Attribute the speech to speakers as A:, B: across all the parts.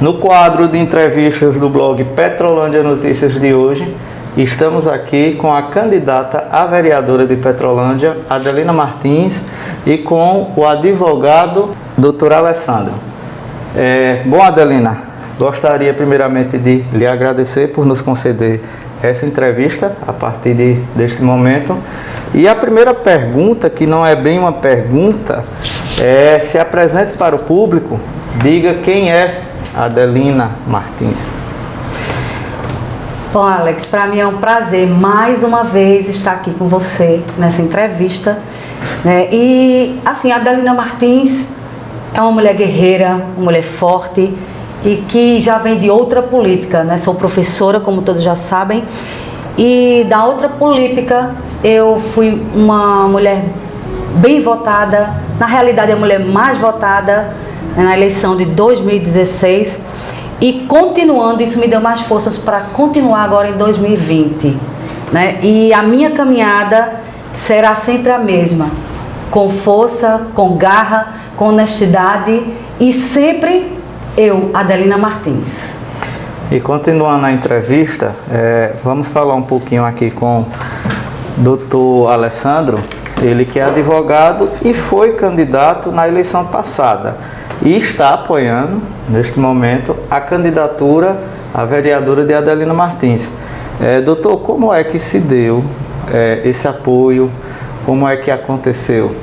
A: No quadro de entrevistas do blog Petrolândia Notícias de hoje, estamos aqui com a candidata a vereadora de Petrolândia, Adelina Martins, e com o advogado Dr. Alessandro. Bom, Adelina, gostaria primeiramente de lhe agradecer por nos conceder essa entrevista a partir deste momento. E a primeira pergunta, que não é bem uma pergunta, se apresente para o público, diga quem é Adelina Martins.
B: Bom, Alex, para mim é um prazer mais uma vez estar aqui com você nessa entrevista, né? E assim, a Adelina Martins é uma mulher guerreira, uma mulher forte e que já vem de outra política, né? Sou professora, como todos já sabem, e da outra política eu fui uma mulher bem votada, na realidade a mulher mais votada, né, na eleição de 2016, e continuando, isso me deu mais forças para continuar agora em 2020, né? E a minha caminhada será sempre a mesma, com força, com garra, com honestidade e sempre eu, Adelina Martins.
A: E continuando a entrevista, vamos falar um pouquinho aqui com o Dr. Alessandro, ele que é advogado e foi candidato na eleição passada e está apoiando, neste momento, a candidatura à vereadora de Adelina Martins. Doutor, como é que se deu esse apoio? Como é que aconteceu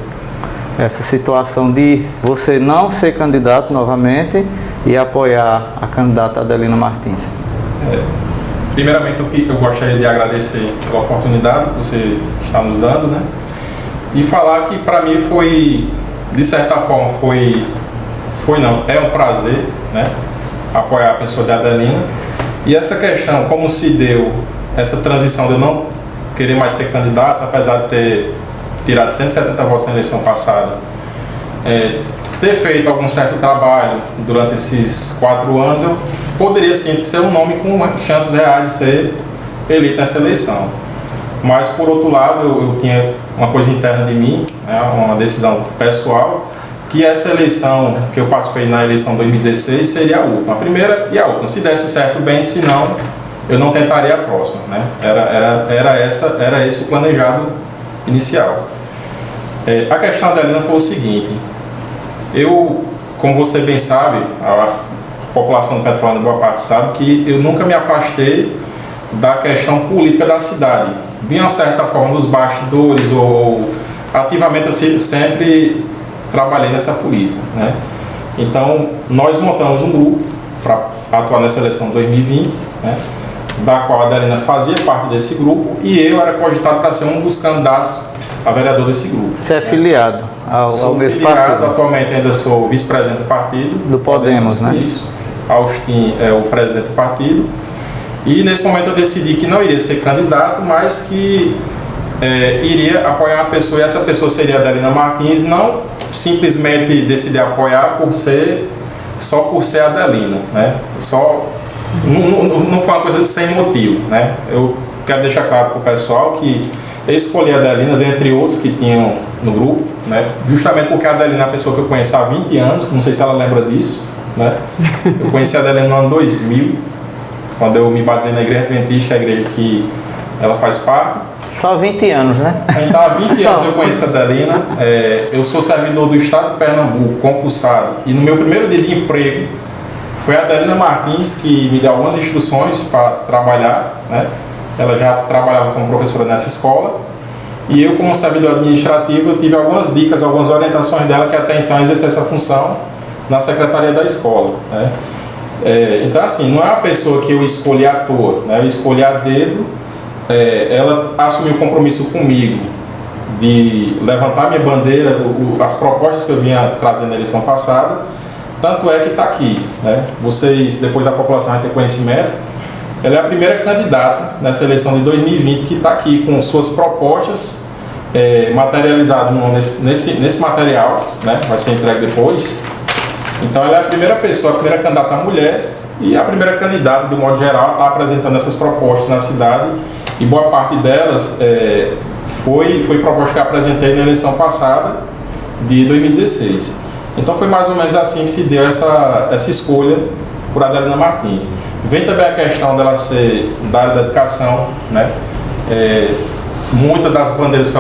A: essa situação de você não ser candidato novamente e apoiar a candidata Adelina Martins?
C: Primeiramente, eu gostaria de agradecer pela oportunidade que você está nos dando, né? E falar que para mim foi, de certa forma, é um prazer, né? Apoiar a pessoa de Adelina. E essa questão, como se deu essa transição de eu não querer mais ser candidato, apesar de ter tirado 170 votos na eleição passada, ter feito algum certo trabalho durante esses 4 anos, eu poderia sim ser um nome com chances reais de ser eleito nessa eleição. Mas, por outro lado, eu tinha uma coisa interna de mim, né, uma decisão pessoal, que essa eleição que eu participei na eleição 2016 seria a última. A primeira e a última. Se desse certo, bem, se não, eu não tentaria a próxima, né? Era esse o planejado inicial. A questão da Adelina foi o seguinte: eu, como você bem sabe, a população de Petrolândia, boa parte sabe, que eu nunca me afastei da questão política da cidade. De uma certa forma, nos bastidores ou ativamente, eu sempre trabalhei nessa política, né? Então, nós montamos um grupo para atuar nessa eleição de 2020, né, da qual a Adelina fazia parte desse grupo e eu era cogitado para ser um dos candidatos a vereador desse grupo.
A: Você é filiado ao mesmo partido?
C: Atualmente ainda sou vice-presidente do partido.
A: Do Podemos, né?
C: Isso. Austin é o presidente do partido. E nesse momento eu decidi que não iria ser candidato, mas que iria apoiar uma pessoa, e essa pessoa seria a Adelina Martins. Não simplesmente decidi apoiar só por ser a Adelina, né? Não foi uma coisa sem motivo, né? Eu quero deixar claro para o pessoal que eu escolhi a Adelina dentre outros que tinham no grupo, né? Justamente porque a Adelina é uma pessoa que eu conheço há 20 anos, não sei se ela lembra disso, né? Eu conheci a Adelina no ano 2000, quando eu me batizei na Igreja Adventista, a igreja que ela faz parte.
A: Só 20 anos, né?
C: Então, há 20 anos eu conheço a Adelina. Eu sou servidor do Estado de Pernambuco, concursado, e no meu primeiro dia de emprego foi a Adelina Martins que me deu algumas instruções para trabalhar, né? Ela já trabalhava como professora nessa escola e eu, como servidor administrativo, eu tive algumas dicas, algumas orientações dela que até então exercia essa função na secretaria da escola, né? Então, assim, não é uma pessoa que eu escolhi à toa, né? Eu escolhi a dedo. Ela assumiu o compromisso comigo de levantar minha bandeira, as propostas que eu vinha trazendo na eleição passada, tanto é que está aqui, né? Vocês, depois a população vai ter conhecimento, ela é a primeira candidata nessa eleição de 2020 que está aqui com suas propostas materializadas nesse material, né? Vai ser entregue depois. Então ela é a primeira pessoa, a primeira candidata mulher e a primeira candidata, de modo geral, a estar apresentando essas propostas na cidade. E boa parte delas foi proposta que eu apresentei na eleição passada de 2016. Então foi mais ou menos assim que se deu essa escolha por Adelina Martins. Vem também a questão dela ser da área da educação, né? Muitas das bandeiras que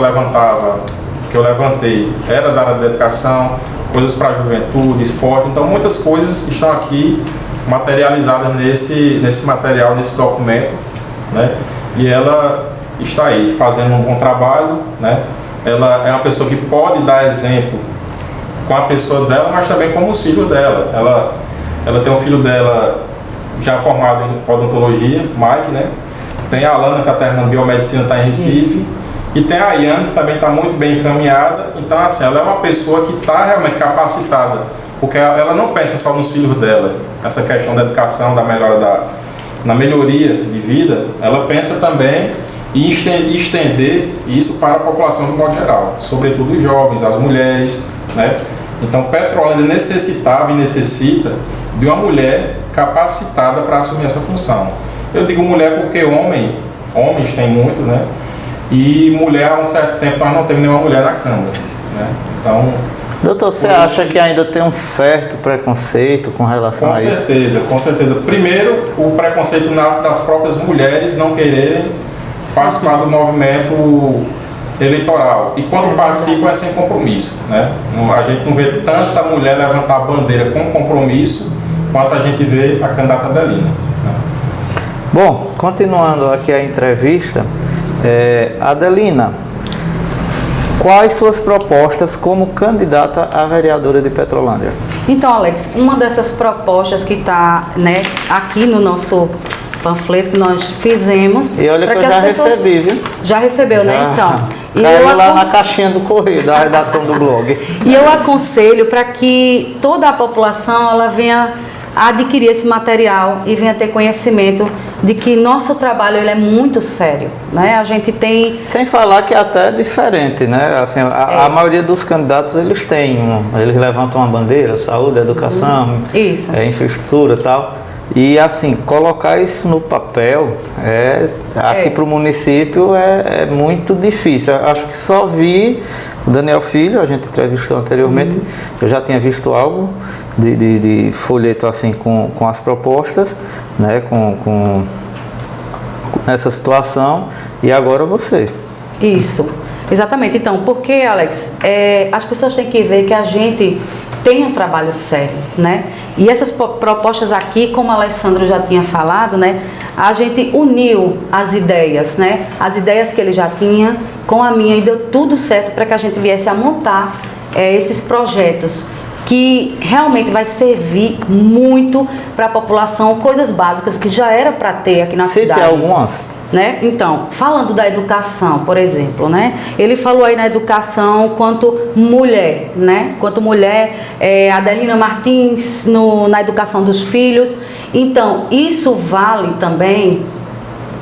C: eu levantei, era da área da educação, coisas para a juventude, esporte, então muitas coisas estão aqui materializadas nesse material, nesse documento, né? E ela está aí fazendo um bom trabalho, né? Ela é uma pessoa que pode dar exemplo com a pessoa dela, mas também como os filhos dela. Ela tem um filho dela já formado em odontologia, Mike, né? Tem a Alana que está terminando biomedicina, está em Recife. E tem a Iane, que também está muito bem encaminhada. Então, assim, ela é uma pessoa que está realmente capacitada, porque ela não pensa só nos filhos dela. Essa questão da educação, da melhoria de vida, ela pensa também em estender isso para a população de modo geral, sobretudo os jovens, as mulheres, né? Então, Petrolândia necessitava e necessita de uma mulher capacitada para assumir essa função. Eu digo mulher porque homens tem muito, né? E mulher, há um certo tempo, nós não temos nenhuma mulher na Câmara, né? Então...
A: Doutor, você acha que ainda tem um certo preconceito com relação a isso?
C: Com certeza. Primeiro, o preconceito nasce das próprias mulheres não quererem participar do movimento eleitoral. E quando participam é sem compromisso, né? A gente não vê tanta mulher levantar a bandeira com compromisso quanto a gente vê a candidata Adelina, né?
A: Bom, continuando aqui a entrevista, Adelina, quais suas propostas como candidata a vereadora de Petrolândia?
B: Então, Alex, uma dessas propostas que está, né, aqui no nosso panfleto que nós fizemos...
A: E olha que eu já recebi, viu?
B: Já recebeu, né? Então...
A: Caiu lá na caixinha do correio, da redação do blog.
B: E eu aconselho para que toda a população ela venha adquirir esse material e venha ter conhecimento de que nosso trabalho ele é muito sério, né? A gente tem...
A: Sem falar que até é diferente, né? Assim, a maioria dos candidatos, eles levantam uma bandeira, saúde, educação, infraestrutura e tal. E assim, colocar isso no papel, aqui para o município é muito difícil. Eu acho que só vi o Daniel Filho, a gente entrevistou anteriormente, eu já tinha visto algo de folheto assim com as propostas, né, com essa situação, e agora você.
B: Isso, exatamente. Então, porque, Alex, as pessoas têm que ver que a gente tem um trabalho sério, né? E essas propostas aqui, como o Alessandro já tinha falado, né? A gente uniu as ideias, né? As ideias que ele já tinha com a minha, e deu tudo certo para que a gente viesse a montar esses projetos que realmente vai servir muito para a população, coisas básicas que já era para ter aqui na cidade.
A: Cite algumas.
B: Né? Então, falando da educação, por exemplo, né? Ele falou aí na educação quanto mulher, né? Quanto mulher, Adelina Martins na educação dos filhos. Então, isso vale também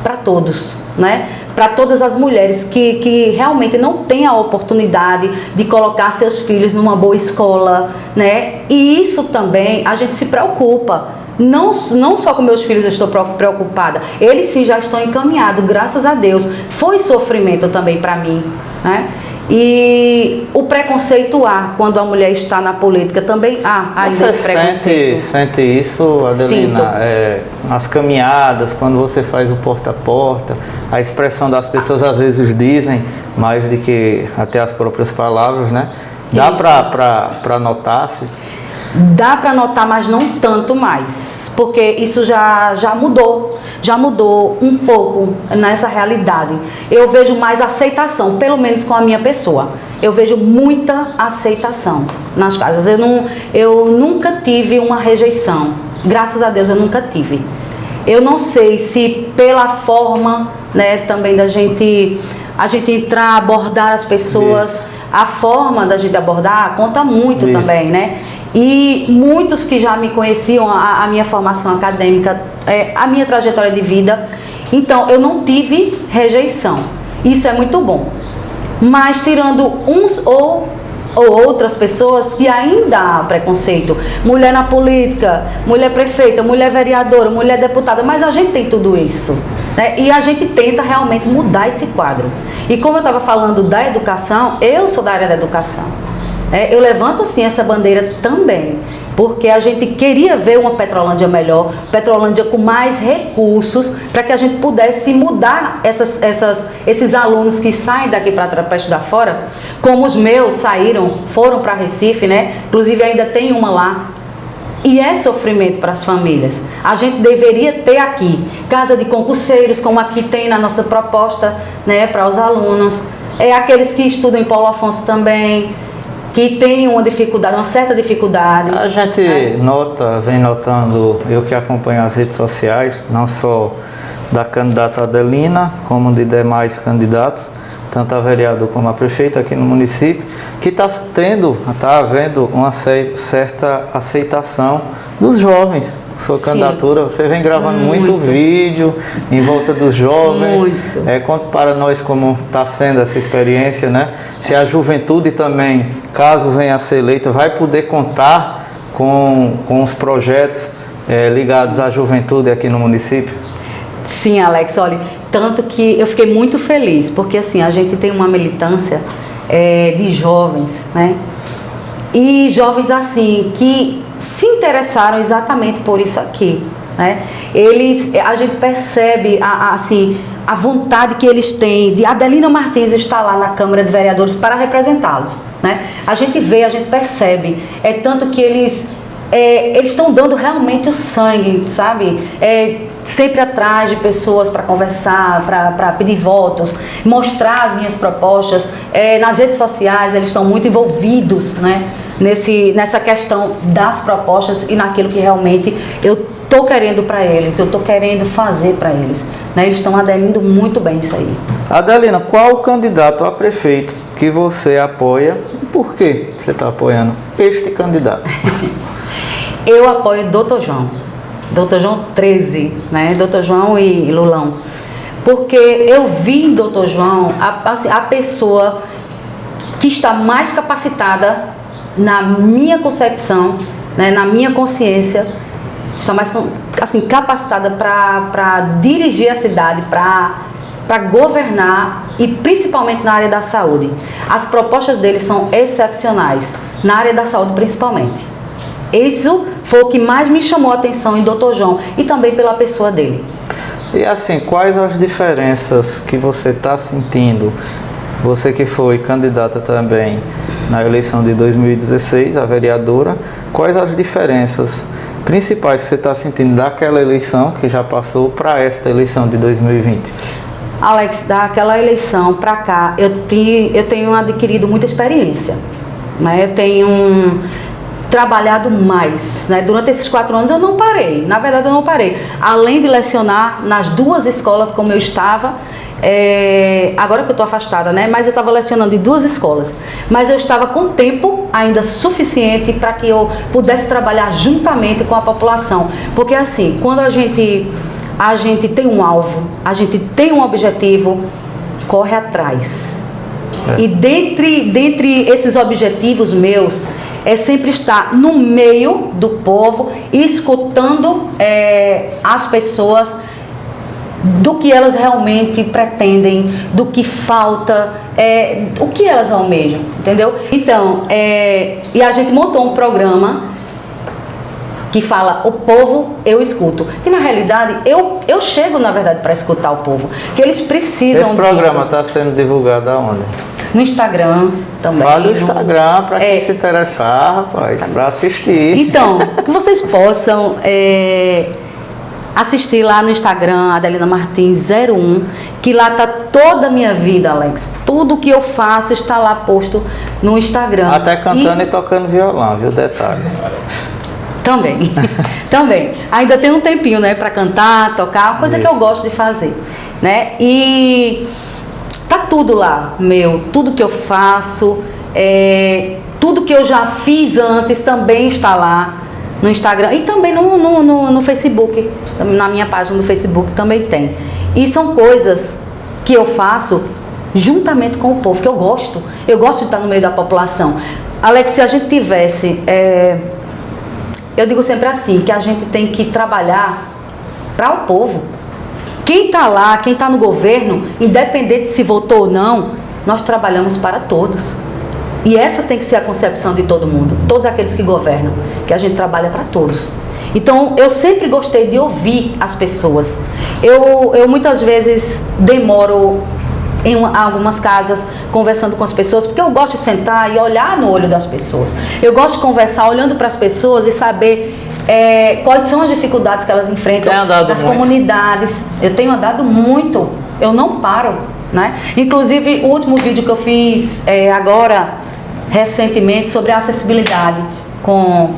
B: para todos, né? Para todas as mulheres que realmente não têm a oportunidade de colocar seus filhos numa boa escola, né? E isso também a gente se preocupa. Não só com meus filhos eu estou preocupada, eles sim já estão encaminhados, graças a Deus. Foi sofrimento também para mim, né? E o preconceito quando a mulher está na política também ainda esse preconceito.
A: Você sente isso, Adelina? Nas caminhadas, quando você faz o porta a porta, a expressão das pessoas às vezes dizem mais do que até as próprias palavras, né? Dá para notar-se?
B: Dá para notar, mas não tanto mais, porque isso já mudou um pouco nessa realidade. Eu vejo mais aceitação, pelo menos com a minha pessoa. Eu vejo muita aceitação nas casas. Eu nunca tive uma rejeição, graças a Deus eu nunca tive. Eu não sei se pela forma, né, também da gente entrar, abordar as pessoas, a forma da gente abordar conta muito também, né? E muitos que já me conheciam, a minha formação acadêmica, a minha trajetória de vida, então eu não tive rejeição. Isso é muito bom. Mas tirando uns ou outras pessoas que ainda há preconceito, mulher na política, mulher prefeita, mulher vereadora, mulher deputada, mas a gente tem tudo isso, né? E a gente tenta realmente mudar esse quadro. E como eu estava falando da educação, eu sou da área da educação. Eu levanto sim essa bandeira também. porque a gente queria ver uma Petrolândia melhor, Petrolândia com mais recursos, para que a gente pudesse mudar esses alunos que saem daqui para estudar fora, como os meus foram para Recife, né? Inclusive ainda tem uma lá. E é sofrimento para as famílias. A gente deveria ter aqui casa de concurseiros, como aqui tem na nossa proposta, né, para os alunos. Aqueles que estudam em Paulo Afonso também, que têm uma dificuldade, uma certa dificuldade.
A: A gente vem notando, eu que acompanho as redes sociais, não só da candidata Adelina, como de demais candidatos, tanto a vereador como a prefeita aqui no município, que está havendo uma certa aceitação dos jovens. Sua candidatura, você vem gravando muito vídeo em volta dos jovens.
B: Muito.
A: Conta para nós como está sendo essa experiência, né? Se a juventude também, caso venha a ser eleita, vai poder contar com os projetos ligados à juventude aqui no município?
B: Sim, Alex, olha, tanto que eu fiquei muito feliz, porque assim, a gente tem uma militância de jovens, né? E jovens assim, que se interessaram exatamente por isso aqui, né? A gente percebe a vontade que eles têm de Adelina Martins estar lá na Câmara de Vereadores para representá-los, né? A gente percebe, tanto que eles estão dando realmente o sangue, sabe? Sempre atrás de pessoas para conversar, para pedir votos, mostrar as minhas propostas. Nas redes sociais eles estão muito envolvidos, né, nessa questão das propostas e naquilo que realmente eu estou querendo para eles, eu estou querendo fazer para eles, né? Eles estão aderindo muito bem isso aí.
A: Adelina, qual o candidato a prefeito que você apoia e por que você está apoiando este candidato?
B: Eu apoio Dr. João. Dr. João 13, né? Dr. João e Lulão. Porque eu vi em Dr. João a pessoa que está mais capacitada, na minha concepção, né? Na minha consciência, está mais capacitada para dirigir a cidade, para governar e principalmente na área da saúde. As propostas dele são excepcionais, na área da saúde principalmente. Isso foi o que mais me chamou a atenção em Dr. João e também pela pessoa dele.
A: E assim, quais as diferenças que você está sentindo? Você que foi candidata também na eleição de 2016, a vereadora, quais as diferenças principais que você está sentindo daquela eleição que já passou para esta eleição de 2020?
B: Alex, daquela eleição para cá, eu tenho adquirido muita experiência, né? Eu tenho trabalhado mais, né? Durante esses 4 anos eu não parei, na verdade eu não parei. Além de lecionar nas 2 escolas como eu estava, agora que eu estou afastada, né? Mas eu estava lecionando em 2 escolas, mas eu estava com tempo ainda suficiente para que eu pudesse trabalhar juntamente com a população, porque assim, quando a gente tem um alvo, a gente tem um objetivo, corre atrás. E dentre esses objetivos meus, sempre estar no meio do povo, escutando as pessoas, do que elas realmente pretendem, do que falta, o que elas almejam, entendeu? Então, e a gente montou um programa que fala, o povo eu escuto. E na realidade, eu chego na verdade para escutar o povo, que eles precisam disso.
A: Esse programa está sendo divulgado aonde?
B: No Instagram também.
A: Fala o Instagram para quem se interessar, rapaz, para assistir.
B: Então, que vocês possam assistir lá no Instagram, Adelina Martins 01, que lá está toda a minha vida, Alex. Tudo que eu faço está lá posto no Instagram.
A: Até cantando e tocando violão, viu? Detalhes.
B: Também, também. Ainda tem um tempinho, né, para cantar, tocar, uma coisa que eu gosto de fazer, né? E tá tudo lá, tudo que eu faço, tudo que eu já fiz antes também está lá no Instagram e também no Facebook, na minha página do Facebook também tem. E são coisas que eu faço juntamente com o povo, que eu gosto de estar no meio da população. Alex, se a gente tivesse... eu digo sempre assim, que a gente tem que trabalhar para o povo. Quem está lá, quem está no governo, independente se votou ou não, nós trabalhamos para todos. E essa tem que ser a concepção de todo mundo, todos aqueles que governam, que a gente trabalha para todos. Então, eu sempre gostei de ouvir as pessoas. Eu muitas vezes demoro em algumas casas conversando com as pessoas, porque eu gosto de sentar e olhar no olho das pessoas. Eu gosto de conversar olhando para as pessoas e saber quais são as dificuldades que elas enfrentam das comunidades. Eu tenho andado muito, eu não paro, né? Inclusive, o último vídeo que eu fiz agora, recentemente, sobre a acessibilidade com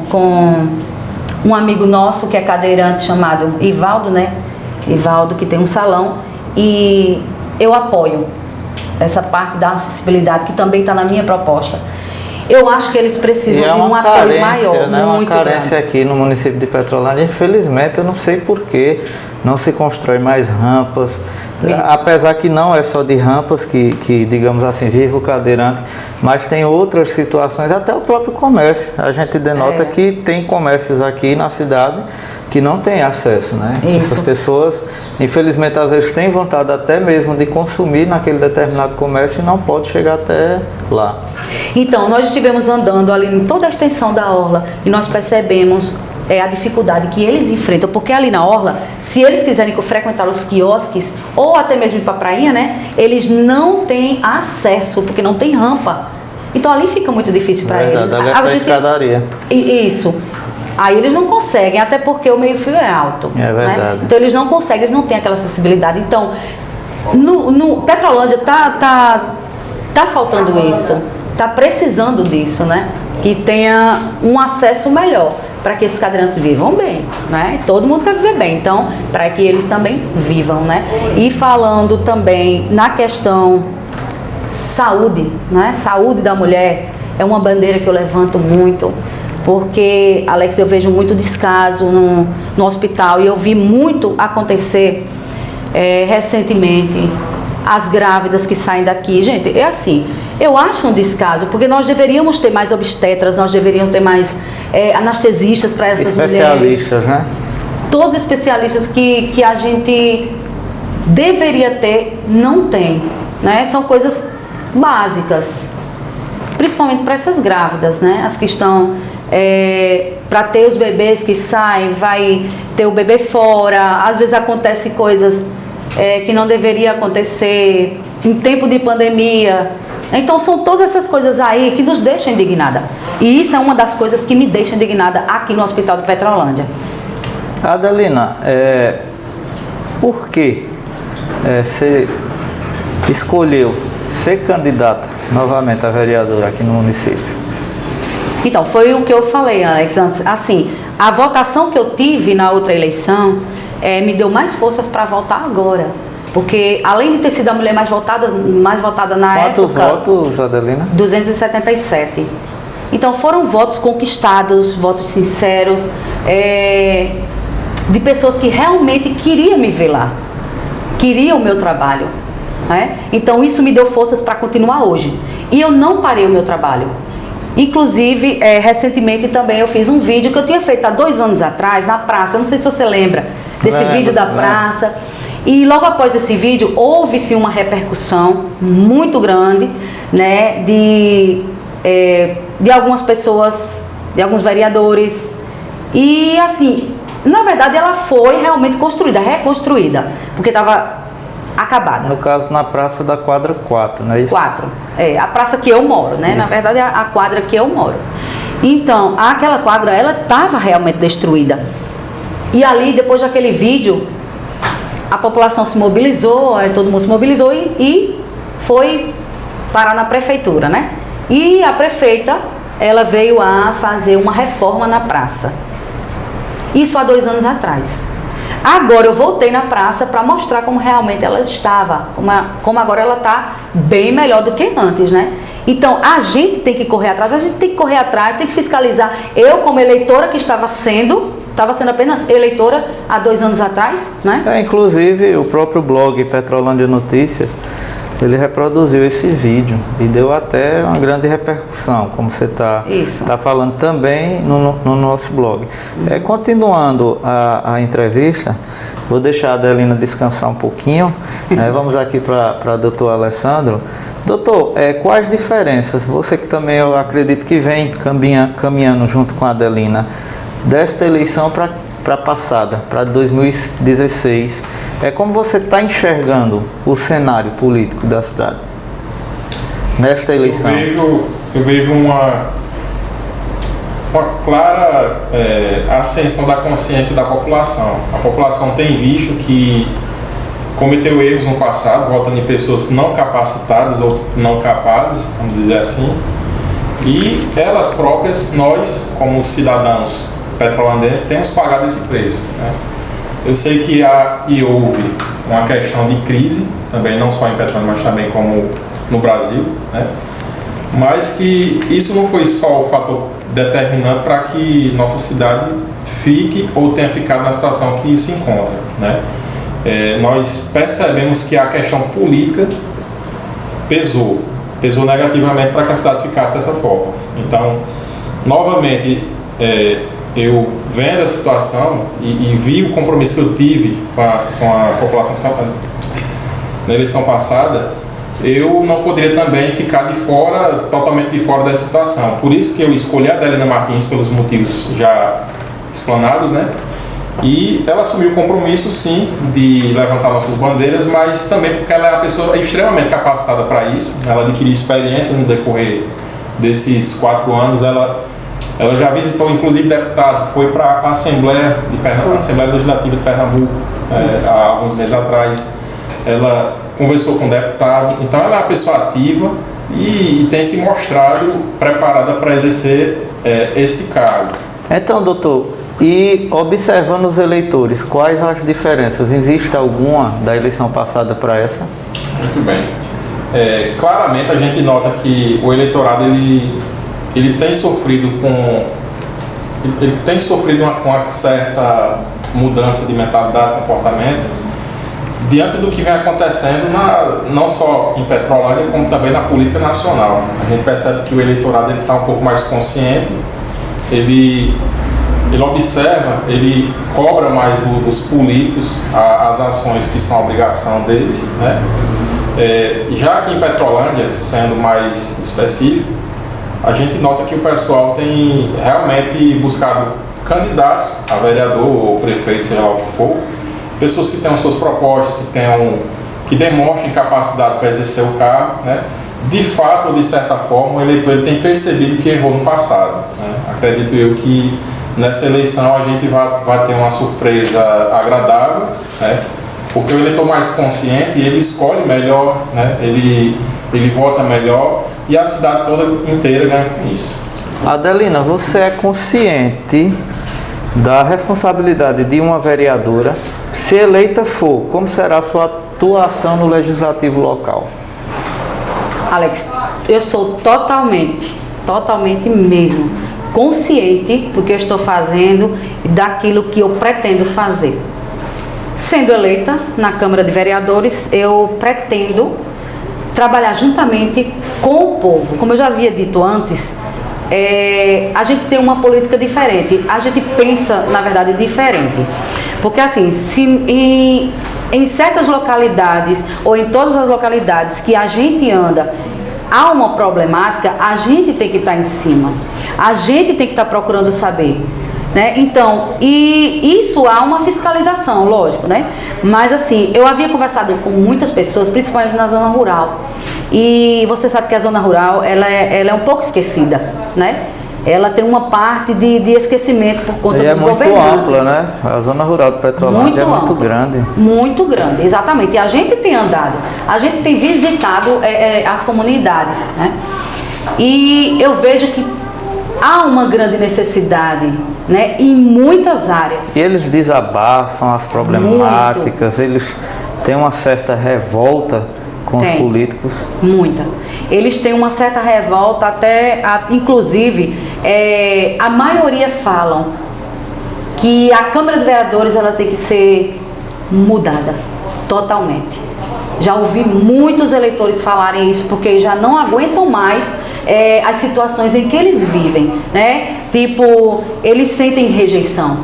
B: um amigo nosso que é cadeirante chamado Ivaldo, né? Ivaldo, que tem um salão, e eu apoio essa parte da acessibilidade, que também está na minha proposta. Eu acho que eles precisam de um apoio maior,
A: né?
B: muito
A: uma carência
B: grande.
A: Aqui no município de Petrolândia. Infelizmente, eu não sei por que não se constrói mais rampas. Isso. Apesar que não é só de rampas que, digamos assim, vive o cadeirante, mas tem outras situações, até o próprio comércio. A gente denota que tem comércios aqui na cidade que não tem acesso, né?
B: Isso.
A: Essas pessoas, infelizmente, às vezes têm vontade até mesmo de consumir naquele determinado comércio e não pode chegar até lá.
B: Então, nós estivemos andando ali em toda a extensão da orla e nós percebemos a dificuldade que eles enfrentam, porque ali na orla, se eles quiserem frequentar os quiosques ou até mesmo ir para a prainha, né, eles não têm acesso, porque não tem rampa. Então ali fica muito difícil para eles.
A: A escadaria.
B: Isso. Aí eles não conseguem, até porque o meio-fio é alto.
A: É verdade.
B: Né? Então eles não conseguem, eles não têm aquela acessibilidade. Então, no Petrolândia tá faltando isso, tá precisando disso, né? Que tenha um acesso melhor para que esses cadeirantes vivam bem, né? Todo mundo quer viver bem, então para que eles também vivam, né? E falando também na questão saúde, né? Saúde da mulher é uma bandeira que eu levanto muito, porque, Alex, eu vejo muito descaso no hospital e eu vi muito acontecer recentemente, as grávidas que saem daqui. Gente, é assim, eu acho um descaso, porque nós deveríamos ter mais obstetras, nós deveríamos ter mais anestesistas para essas
A: especialistas,
B: mulheres.
A: Né?
B: Todos os especialistas que a gente deveria ter, não tem, né? São coisas básicas, principalmente para essas grávidas, né? As que estão para ter os bebês que saem, vai ter o bebê fora, às vezes acontece coisas que não deveria acontecer em tempo de pandemia. Então são todas essas coisas aí que nos deixam indignada. E isso é uma das coisas que me deixa indignada aqui no Hospital de Petrolândia.
A: Adelina, por que você escolheu ser candidata novamente a vereadora aqui no município?
B: Então, foi o que eu falei, Alex, antes. Assim, a votação que eu tive na outra eleição me deu mais forças para votar agora. Porque, além de ter sido a mulher mais votada na época...
A: Quantos votos, Adelina?
B: 277. Então, foram votos conquistados, votos sinceros, de pessoas que realmente queriam me ver lá, queriam o meu trabalho. Né? Então, isso me deu forças para continuar hoje. E eu não parei o meu trabalho. Inclusive, recentemente também eu fiz um vídeo que eu tinha feito há 2 anos atrás, na praça. Eu não sei se você lembra desse vídeo da praça. E logo após esse vídeo, houve-se uma repercussão muito grande, né, de algumas pessoas, de alguns vereadores. E assim, na verdade ela foi realmente reconstruída, porque estava acabada.
A: No caso, na praça da quadra 4, não é isso?
B: 4. A praça que eu moro, né? Isso. Na verdade, é a quadra que eu moro. Então, aquela quadra, ela estava realmente destruída. E ali, depois daquele vídeo, a população se mobilizou, todo mundo se mobilizou e foi parar na prefeitura, né? E a prefeita, ela veio a fazer uma reforma na praça. Isso há 2 anos atrás. Agora eu voltei na praça para mostrar como realmente ela estava, como agora ela está bem melhor do que antes, né? Então a gente tem que correr atrás, tem que fiscalizar. Eu, como eleitora que estava sendo apenas eleitora há 2 anos atrás, né?
A: Inclusive o próprio blog Petrolândia Notícias, ele reproduziu esse vídeo e deu até uma grande repercussão, como você está falando também no nosso blog. Continuando a entrevista, vou deixar a Adelina descansar um pouquinho, né? Vamos aqui para o doutor Alessandro. Doutor, quais diferenças, você que também eu acredito que vem caminhando junto com a Adelina, desta eleição para a passada, para 2016, como você está enxergando o cenário político da cidade nesta eleição?
C: Eu vejo uma clara ascensão da consciência da população. A população tem visto que cometeu erros no passado, votando em pessoas não capacitadas ou não capazes, vamos dizer assim, e elas próprias, nós, como cidadãos petrolandenses, temos pagado esse preço, né? Eu sei que houve uma questão de crise, também não só em Petrolândia, mas também como no Brasil, né? Mas que isso não foi só o fator determinante para que nossa cidade fique ou tenha ficado na situação que se encontra, né? Nós percebemos que a questão política pesou negativamente para que a cidade ficasse dessa forma. Então, novamente, eu vendo a situação e vi o compromisso que eu tive com a população na eleição passada, eu não poderia também ficar totalmente de fora dessa situação. Por isso que eu escolhi a Adelina Martins, pelos motivos já explanados, né? E ela assumiu o compromisso, sim, de levantar nossas bandeiras, mas também porque ela é uma pessoa extremamente capacitada para isso. Ela adquiriu experiência no decorrer desses 4 anos. Ela já visitou, inclusive, deputado, foi para a Assembleia Legislativa de Pernambuco há alguns meses atrás. Ela conversou com o deputado, então ela é uma pessoa ativa e tem se mostrado preparada para exercer esse cargo.
A: Então, doutor, e observando os eleitores, quais as diferenças? Existe alguma da eleição passada para essa?
C: Muito bem. Claramente a gente nota que o eleitorado ele tem sofrido com uma certa mudança de mentalidade, comportamento, diante do que vem acontecendo não só em Petrolândia, como também na política nacional. A gente percebe que o eleitorado está um pouco mais consciente, ele observa, ele cobra mais dos políticos as ações que são a obrigação deles, né? Já aqui em Petrolândia, sendo mais específico, a gente nota que o pessoal tem realmente buscado candidatos a vereador ou prefeito, seja lá o que for, pessoas que tenham suas propostas, que demonstrem capacidade para exercer o cargo, né? De fato ou de certa forma, o eleitor ele tem percebido que errou no passado, né? Acredito eu que nessa eleição a gente vai ter uma surpresa agradável, né? Porque o eleitor mais consciente, ele escolhe melhor, né? Ele vota melhor e a cidade toda inteira ganha com isso.
A: Adelina, você é consciente da responsabilidade de uma vereadora? Se eleita for, como será a sua atuação no legislativo local?
B: Alex, eu sou totalmente mesmo consciente do que eu estou fazendo e daquilo que eu pretendo fazer. Sendo eleita na Câmara de Vereadores, eu pretendo trabalhar juntamente com o povo. Como eu já havia dito antes, a gente tem uma política diferente, a gente pensa, na verdade, diferente. Porque assim, se em certas localidades ou em todas as localidades que a gente anda, há uma problemática, a gente tem que estar em cima, a gente tem que estar procurando saber, né? Então, e isso há uma fiscalização, lógico, né? Mas assim, eu havia conversado com muitas pessoas, principalmente na zona rural, e você sabe que a zona rural, ela é um pouco esquecida, né? Ela tem uma parte de esquecimento por conta dos governantes.
A: É muito ampla, né? A zona rural de Petrolândia é muito grande.
B: Muito grande, exatamente. E a gente tem andado, a gente tem visitado as comunidades, né? E eu vejo que há uma grande necessidade, né? Em muitas áreas.
A: E eles desabafam as problemáticas, eles têm uma certa revolta com os políticos.
B: Muita. Eles têm uma certa revolta, inclusive, a maioria falam que a Câmara de Vereadores ela tem que ser mudada totalmente. Já ouvi muitos eleitores falarem isso, porque já não aguentam mais as situações em que eles vivem, né? Tipo, eles sentem rejeição,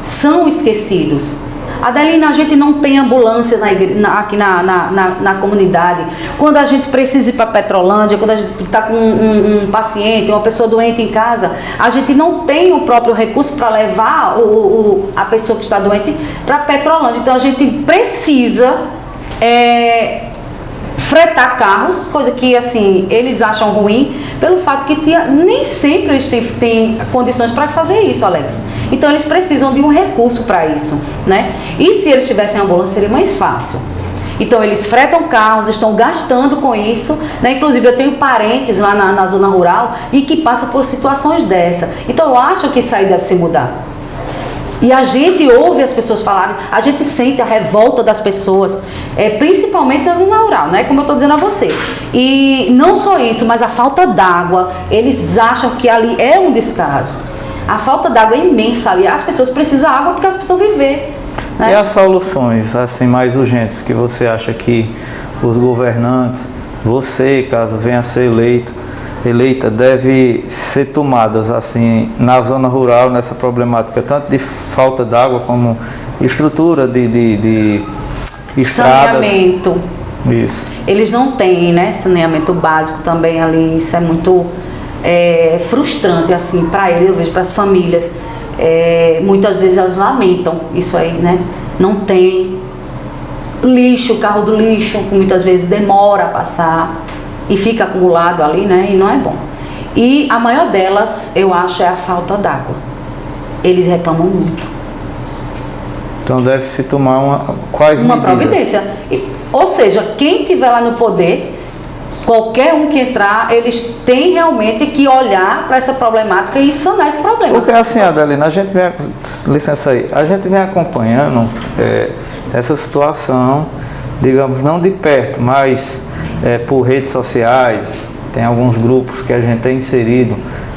B: são esquecidos. Adelina, a gente não tem ambulância aqui na comunidade. Quando a gente precisa ir para Petrolândia, quando a gente está com um paciente, uma pessoa doente em casa, a gente não tem o próprio recurso para levar a pessoa que está doente para Petrolândia. Então a gente precisa fretar carros, coisa que assim eles acham ruim, pelo fato que nem sempre eles têm condições para fazer isso, Alex. Então eles precisam de um recurso para isso, né? E se eles tivessem ambulância seria mais fácil. Então eles fretam carros, estão gastando com isso, né? Inclusive eu tenho parentes lá na zona rural e que passam por situações dessa. Então eu acho que isso aí deve se mudar. E a gente ouve as pessoas falarem, a gente sente a revolta das pessoas, principalmente na zona rural, né? Como eu estou dizendo a você. E não só isso, mas a falta d'água, eles acham que ali é um descaso. A falta d'água é imensa ali, as pessoas precisam de água porque elas precisam viver, né?
A: E as soluções assim mais urgentes que você acha que os governantes, você, caso venha a ser eleita, deve ser tomadas assim na zona rural, nessa problemática tanto de falta d'água como estrutura de estradas?
B: Saneamento.
A: Isso.
B: Eles não têm, né, saneamento básico também ali, isso é muito frustrante assim para eles, eu vejo, para as famílias. Muitas vezes elas lamentam isso aí, né? Não tem lixo, o carro do lixo muitas vezes demora a passar e fica acumulado ali, né? E não é bom. E a maior delas, eu acho, é a falta d'água. Eles reclamam muito.
A: Então deve-se tomar quais
B: uma
A: medidas?
B: Providência. Ou seja, quem estiver lá no poder, qualquer um que entrar, eles têm realmente que olhar para essa problemática e sanar esse problema.
A: Porque assim, Adelina, a gente vem, licença aí, a gente vem acompanhando essa situação, digamos, não de perto, mas por redes sociais. Tem alguns grupos que a gente tem inserido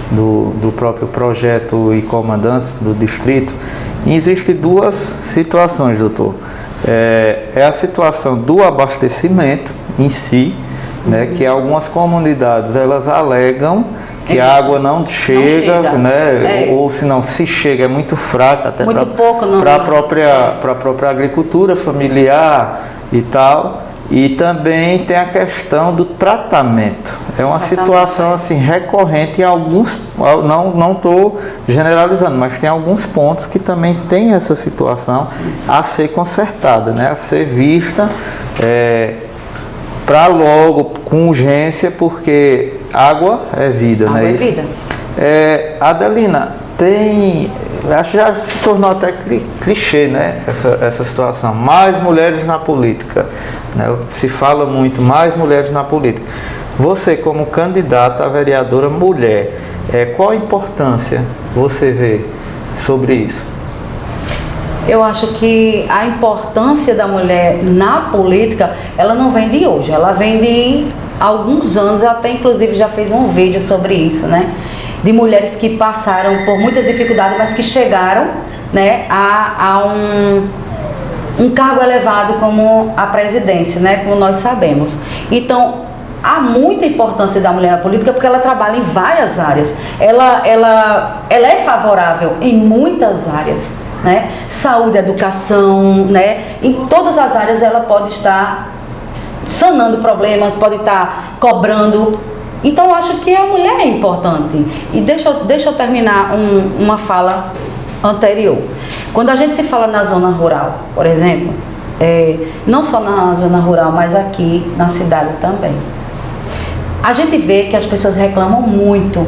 A: do próprio projeto e comandantes do distrito. E existem duas situações, doutor. É a situação do abastecimento em si, né, que algumas comunidades elas alegam que a água não chega, né, ou se não, se chega é muito fraca até para a própria agricultura familiar e tal. E também tem a questão do tratamento. É uma situação assim recorrente em alguns, não estou generalizando, mas tem alguns pontos que também tem essa situação a ser consertada, né, a ser vista para logo, com urgência, porque água é vida,
B: água,
A: né?
B: É vida.
A: Adelina, acho que já se tornou até clichê, né? Essa situação. Mais mulheres na política, né? Se fala muito, mais mulheres na política. Você, como candidata a vereadora mulher, qual a importância você vê sobre isso?
B: Eu acho que a importância da mulher na política, ela não vem de hoje, ela vem de alguns anos. Eu até inclusive já fiz um vídeo sobre isso, né? De mulheres que passaram por muitas dificuldades, mas que chegaram, né, a um cargo elevado como a presidência, né, como nós sabemos. Então, há muita importância da mulher na política porque ela trabalha em várias áreas. Ela é favorável em muitas áreas, né? Saúde, educação, né? Em todas as áreas ela pode estar sanando problemas, pode estar cobrando. Então eu acho que a mulher é importante. E deixa eu terminar uma fala anterior. Quando a gente se fala na zona rural, por exemplo, não só na zona rural, mas aqui na cidade também, a gente vê que as pessoas reclamam muito,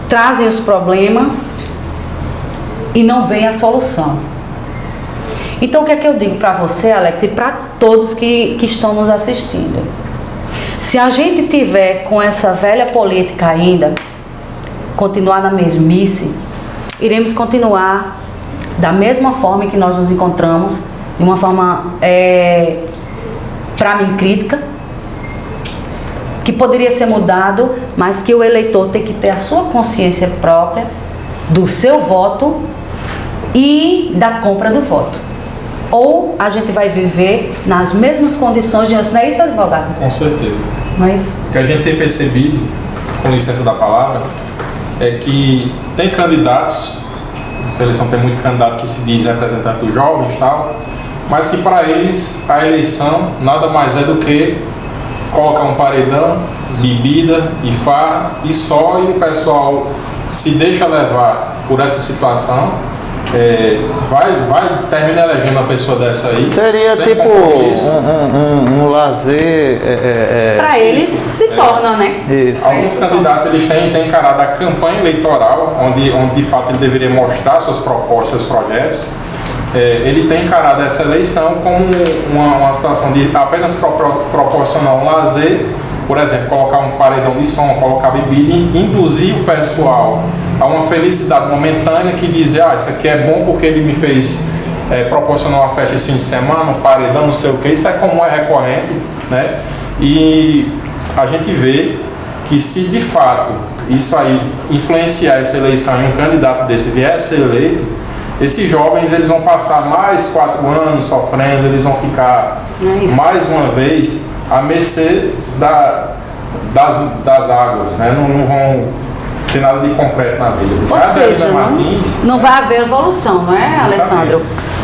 B: trazem os problemas e não veem a solução. Então o que é que eu digo para você, Alex, e para todos que estão nos assistindo? Se a gente tiver com essa velha política ainda, continuar na mesmice, iremos continuar da mesma forma que nós nos encontramos, de uma forma, para mim, crítica, que poderia ser mudado, mas que o eleitor tem que ter a sua consciência própria do seu voto e da compra do voto. Ou a gente vai viver nas mesmas condições de antes, não é isso, advogado?
C: Com certeza.
B: Mas
C: o que a gente tem percebido, com licença da palavra, é que tem candidatos essa eleição tem muito candidato que se diz representante dos jovens e tal, mas que para eles a eleição nada mais é do que colocar um paredão, bebida e farra e só, e o pessoal se deixa levar por essa situação, vai terminar elegendo uma pessoa dessa aí.
A: Seria tipo um lazer.
B: Para eles se torna, né?
A: Isso.
C: Alguns candidatos eles têm encarado a campanha eleitoral, onde de fato ele deveria mostrar suas propostas, seus projetos. Ele tem encarado essa eleição como uma situação de apenas proporcionar um lazer, por exemplo, colocar um paredão de som, colocar bebida e induzir o pessoal a uma felicidade momentânea que dizer, isso aqui é bom porque ele me fez proporcionar uma festa esse fim de semana, um paredão, não sei o que, isso é como é recorrente, né? E a gente vê que se de fato isso aí influenciar essa eleição e um candidato desse vier a ser eleito, esses jovens eles vão passar mais 4 anos sofrendo, eles vão ficar mais uma vez à mercê das águas, né? Não vão ter nada de concreto na vida.
B: Ou seja, não vai haver evolução, não é, Alessandro?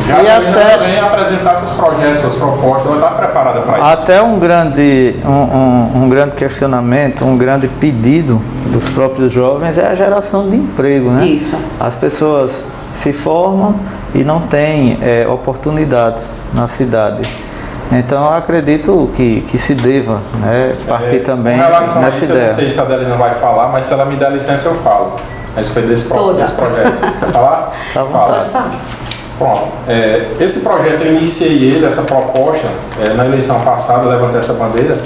C: Já e até vem apresentar seus projetos, suas propostas, ela está preparada para isso.
A: Até um grande questionamento, um grande pedido dos próprios jovens é a geração de emprego, né?
B: Isso.
A: As pessoas se formam e não têm oportunidades na cidade. Então eu acredito que se deva, né, partir também
C: nessa
A: isso, ideia.
C: Eu não sei se a Adelina vai falar, mas se ela me der licença eu falo a respeito desse projeto. Quer falar?
A: Tá à vontade.
C: Pronto. Esse projeto eu iniciei essa proposta na eleição passada, levantei essa bandeira.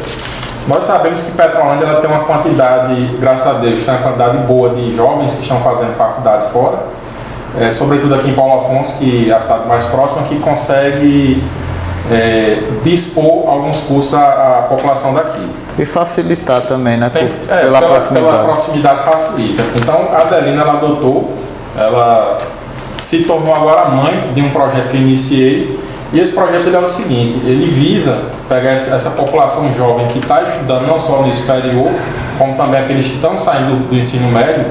C: Nós sabemos que Petrolândia ela tem uma quantidade, graças a Deus, tem uma quantidade boa de jovens que estão fazendo faculdade fora, sobretudo aqui em Paulo Afonso, que é a cidade mais próxima, que consegue dispor alguns cursos à população daqui.
A: E facilitar também, né?
C: Pela proximidade facilita. Então a Adelina ela adotou, ela se tornou agora mãe de um projeto que eu iniciei. E esse projeto ele é o seguinte, ele visa pegar essa população jovem que está estudando não só no superior, como também aqueles que estão saindo do ensino médio.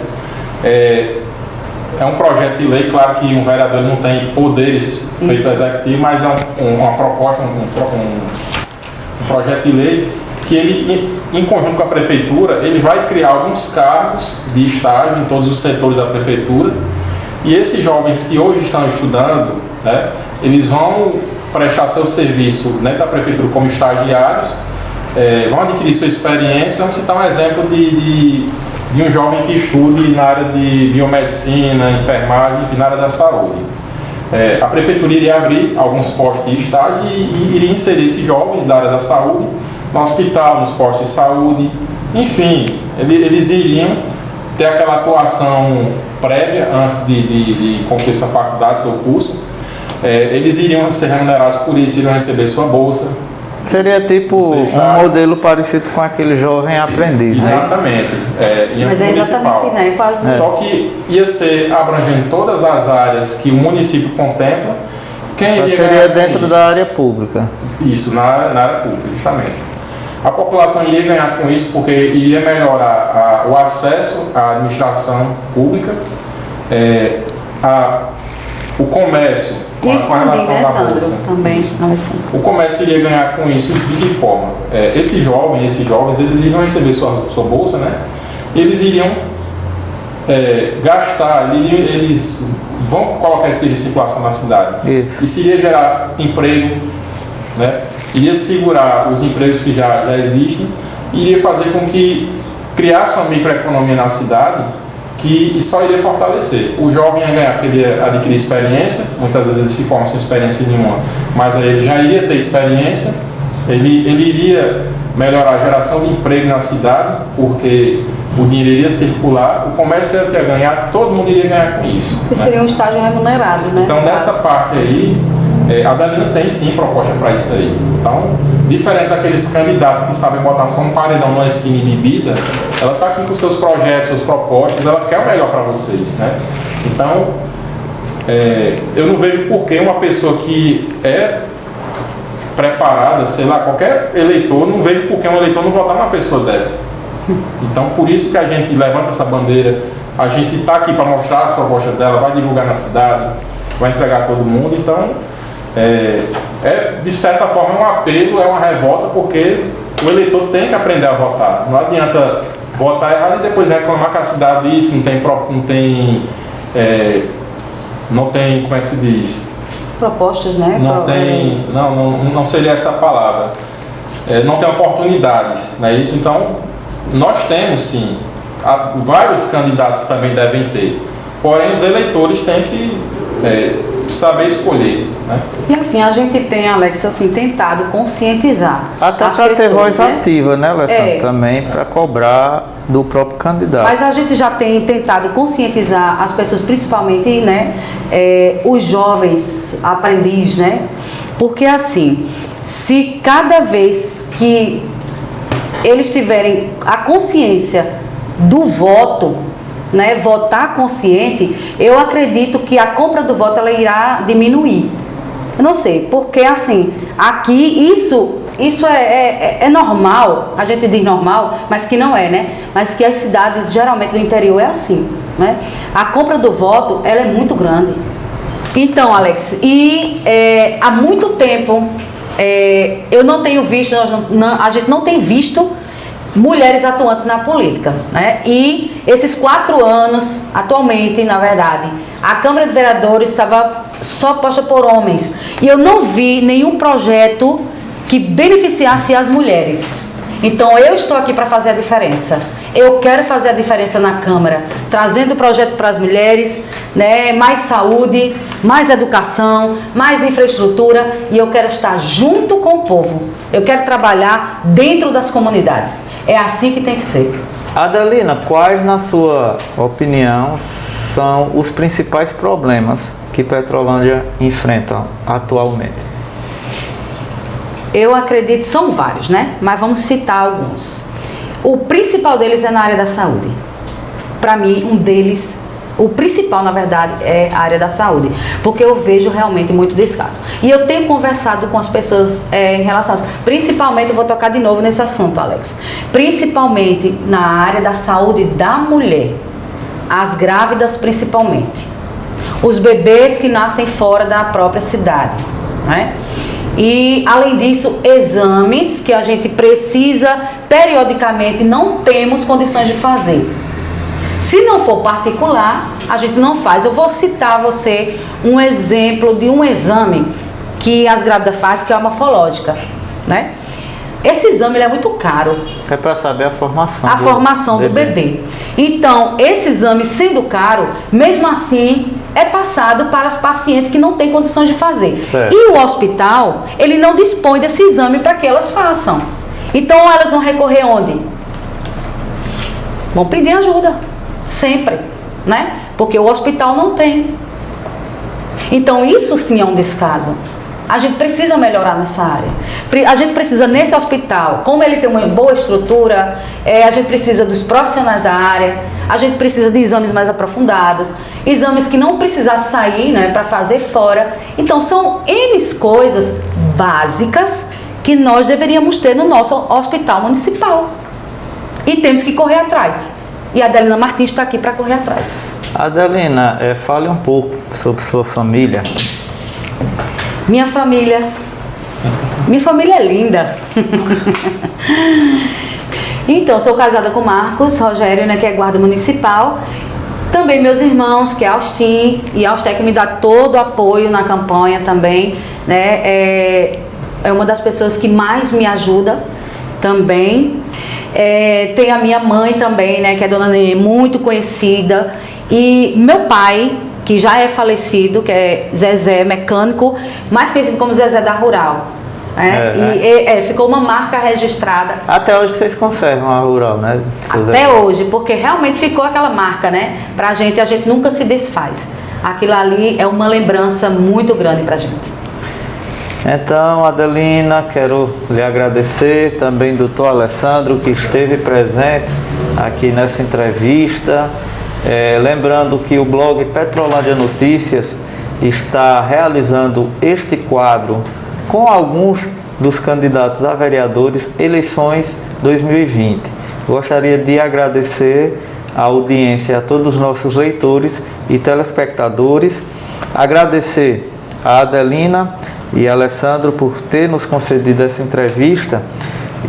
C: É um projeto de lei, claro que um vereador não tem poderes feitos executivo, mas é uma proposta, um projeto de lei que ele, em conjunto com a prefeitura, ele vai criar alguns cargos de estágio em todos os setores da prefeitura. E esses jovens que hoje estão estudando, né, eles vão prestar seu serviço dentro da prefeitura como estagiários, vão adquirir sua experiência. Vamos citar um exemplo de um jovem que estude na área de biomedicina, enfermagem, enfim, na área da saúde. A prefeitura iria abrir alguns postos de estágio e iria inserir esses jovens da área da saúde no hospital, nos postos de saúde, enfim, eles iriam ter aquela atuação prévia antes de concluir sua faculdade, seu curso. Eles iriam ser remunerados por isso, iriam receber sua bolsa.
A: Seria tipo um modelo parecido com aquele jovem aprendiz, né?
C: Exatamente.
B: Mas é exatamente, né? Quase.
C: Só que ia ser abrangendo todas as áreas que o município contempla.
A: Mas seria dentro da área pública.
C: Isso, na área pública, justamente. A população iria ganhar com isso porque iria melhorar o acesso à administração pública, o comércio, com a relação da bolsa.
B: Também,
C: o comércio iria ganhar com isso de que forma? Esses jovens, eles iriam receber sua bolsa, né? Eles iriam gastar, eles vão colocar esse dinheiro em circulação na cidade.
A: Isso.
C: Isso iria gerar emprego, né? Iria segurar os empregos que já existem, e iria fazer com que criasse uma microeconomia na cidade que só iria fortalecer. O jovem ia ganhar porque ele ia adquirir experiência, muitas vezes ele se forma sem experiência nenhuma, mas aí ele já iria ter experiência, ele iria melhorar a geração de emprego na cidade, porque o dinheiro iria circular, o comércio ia ganhar, todo mundo iria ganhar com isso.
B: E seria um estágio remunerado, né?
C: Então nessa parte aí, a Adelina tem sim proposta para isso aí. Então, diferente daqueles candidatos que sabem botar só um paredão numa esquina de bebida, ela está aqui com seus projetos, suas propostas, ela quer o melhor para vocês, né? Então, eu não vejo por que uma pessoa que é preparada, sei lá, qualquer eleitor, não vejo por que um eleitor não votar numa pessoa dessa. Então, por isso que a gente levanta essa bandeira A gente está aqui para mostrar as propostas dela, vai divulgar na cidade, vai entregar a todo mundo. Então, de certa forma, é um apelo, é uma revolta, porque o eleitor tem que aprender a votar. Não adianta votar errado e depois reclamar que a cidade isso não tem, como é que se diz?
B: Propostas, né?
C: Não seria essa a palavra. Não tem oportunidades, não é isso? Então, nós temos sim, vários candidatos também devem ter, porém os eleitores têm que saber escolher, né?
B: E assim, a gente tem, Alex, assim, tentado conscientizar
A: até
B: as
A: para ter
B: pessoas,
A: voz
B: né?
A: ativa, né, Alessandro? Também para cobrar do próprio candidato.
B: Mas a gente já tem tentado conscientizar as pessoas, principalmente, né, os jovens aprendizes, né? Porque assim, se cada vez que eles tiverem a consciência do voto, né, votar consciente, eu acredito que a compra do voto ela irá diminuir. Eu não sei, porque assim, aqui isso é normal, a gente diz normal, mas que não é, né? Mas que as cidades, geralmente do interior, é assim, né? A compra do voto, ela é muito grande. Então, Alex, há muito tempo, eu não tenho visto, a gente não tem visto mulheres atuantes na política, né? E esses 4 anos, atualmente, na verdade, a Câmara de Vereadores estava só posta por homens. E eu não vi nenhum projeto que beneficiasse as mulheres. Então eu estou aqui para fazer a diferença. Eu quero fazer a diferença na Câmara, trazendo o projeto para as mulheres, né? Mais saúde, mais educação, mais infraestrutura, e eu quero estar junto com o povo. Eu quero trabalhar dentro das comunidades. É assim que tem que ser.
A: Adelina, quais, na sua opinião, são os principais problemas que Petrolândia enfrenta atualmente?
B: Eu acredito, são vários, né? Mas vamos citar alguns. O principal deles é na área da saúde. Para mim, o principal, na verdade, é a área da saúde, porque eu vejo realmente muito descaso. E eu tenho conversado com as pessoas em relação a isso. Principalmente, eu vou tocar de novo nesse assunto, Alex. Principalmente na área da saúde da mulher. As grávidas, principalmente. Os bebês que nascem fora da própria cidade, né? E, além disso, exames que a gente precisa periodicamente, não temos condições de fazer. Se não for particular, a gente não faz. Eu vou citar a você um exemplo de um exame que as grávidas fazem, que é a morfológica, né? Esse exame ele é muito caro.
A: É para saber a formação.
B: A formação do bebê. Então, esse exame sendo caro, mesmo assim, é passado para as pacientes que não têm condições de fazer.
A: Certo.
B: E o hospital, ele não dispõe desse exame para que elas façam. Então, elas vão recorrer onde? Vão pedir ajuda. Sempre, né? Porque o hospital não tem. Então, isso sim é um descaso. A gente precisa melhorar nessa área. A gente precisa, nesse hospital, como ele tem uma boa estrutura, a gente precisa dos profissionais da área, a gente precisa de exames mais aprofundados, exames que não precisassem sair, né, para fazer fora. Então, são N coisas básicas que nós deveríamos ter no nosso hospital municipal. E temos que correr atrás. E a Adelina Martins está aqui para correr atrás.
A: Adelina, fale um pouco sobre sua família.
B: Minha família é linda. Então, sou casada com Marcos Rogério, né, que é guarda municipal. Também meus irmãos, que é Austin, e Austin que me dá todo o apoio na campanha também, né? É uma das pessoas que mais me ajuda também. Tem a minha mãe também, né, que é dona Nenê, muito conhecida. E meu pai, que já é falecido, que é Zezé, mecânico, mais conhecido como Zezé da Rural. Ficou uma marca registrada.
A: Até hoje vocês conservam a Rural, né?
B: Até hoje, porque realmente ficou aquela marca, né? Pra gente, a gente nunca se desfaz. Aquilo ali é uma lembrança muito grande pra gente.
A: Então, Adelina, quero lhe agradecer, também doutor Alessandro, que esteve presente aqui nessa entrevista. Lembrando que o blog Petrolândia Notícias está realizando este quadro com alguns dos candidatos a vereadores eleições 2020. Gostaria de agradecer a audiência e a todos os nossos leitores e telespectadores. Agradecer a Adelina e a Alessandro por ter nos concedido essa entrevista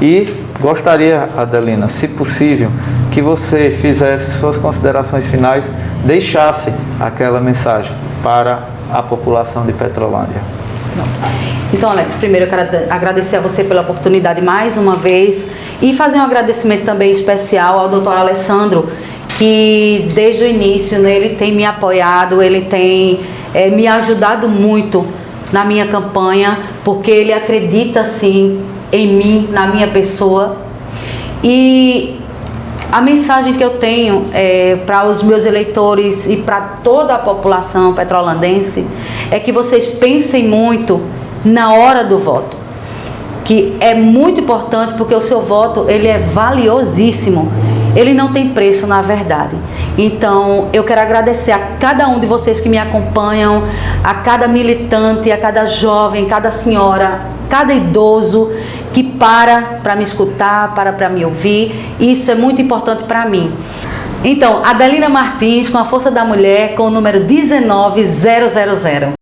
A: e gostaria, Adelina, se possível, que você fizesse suas considerações finais, deixasse aquela mensagem para a população de Petrolândia.
B: Então, Alex, primeiro eu quero agradecer a você pela oportunidade mais uma vez e fazer um agradecimento também especial ao Dr. Alessandro, que desde o início, né, ele tem me apoiado, ele tem me ajudado muito na minha campanha, porque ele acredita sim em mim, na minha pessoa. E a mensagem que eu tenho para os meus eleitores e para toda a população petrolandense é que vocês pensem muito na hora do voto, que é muito importante, porque o seu voto ele é valiosíssimo, ele não tem preço na verdade. Então eu quero agradecer a cada um de vocês que me acompanham, a cada militante, a cada jovem, cada senhora, cada idoso que para me escutar, para me ouvir. Isso é muito importante para mim. Então, Adelina Martins, com a Força da Mulher, com o número 19000.